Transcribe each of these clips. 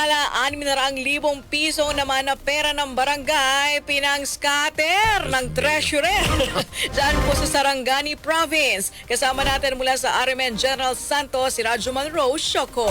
Samantala, 600,000 piso naman na pera ng barangay pinang-scatter ng treasurer. Diyan po sa Sarangani Province. Kasama natin mula sa RMN General Santos, si Radyo Monroe, Shoko.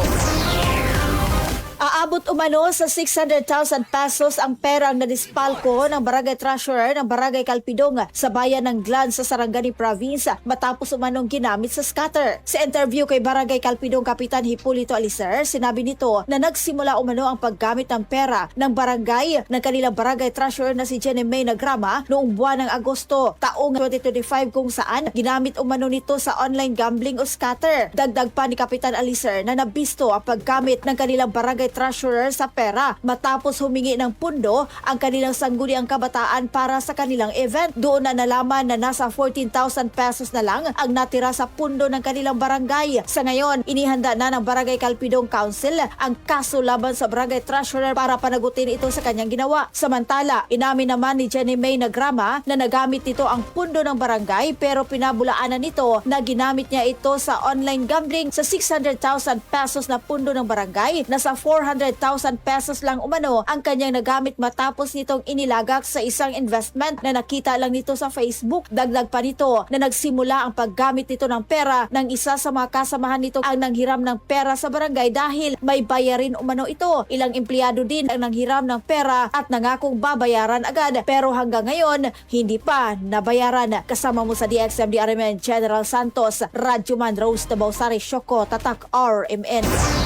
Aabot umano sa 600,000 pesos ang perang nadispalko ng barangay treasurer ng barangay Calpidong sa bayan ng Glan sa Sarangani Province matapos umanong ginamit sa scatter. Sa interview kay barangay Calpidong Kapitan Hipolito Alicer, sinabi nito na nagsimula umano ang paggamit ng pera ng barangay ng kanilang barangay treasurer na si Jenny May Nagrama noong buwan ng Agosto taong 2025 kung saan ginamit umano nito sa online gambling o scatter. Dagdag pa ni Kapitan Alicer na nabisto ang paggamit ng kanilang barangay treasurer sa pera matapos humingi ng pundo ang kanilang sangguniang kabataan para sa kanilang event. Doon na nalaman na nasa 14,000 pesos na lang ang natira sa pundo ng kanilang barangay. Sa ngayon, inihanda na ng Barangay Calpidong Council ang kaso laban sa barangay treasurer para panagutin ito sa kanyang ginawa. Samantala, inamin naman ni Jenny May Nagrama na nagamit nito ang pundo ng barangay pero pinabulaanan nito na ginamit niya ito sa online gambling sa 600,000 pesos na pundo ng barangay. Nasa 400,000 pesos lang umano ang kanyang nagamit matapos nitong inilagak sa isang investment na nakita lang nito sa Facebook. Dagdag pa nito na nagsimula ang paggamit nito ng pera ng isa sa mga kasamahan nito ang nanghiram ng pera sa barangay dahil may bayarin umano ito. Ilang empleyado din ang nanghiram ng pera at nangakong babayaran agad pero hanggang ngayon hindi pa nabayaran. Kasama mo sa DXMD RMN General Santos, Radyo Man Rose Tabausari, Shoko, Tatak RMN.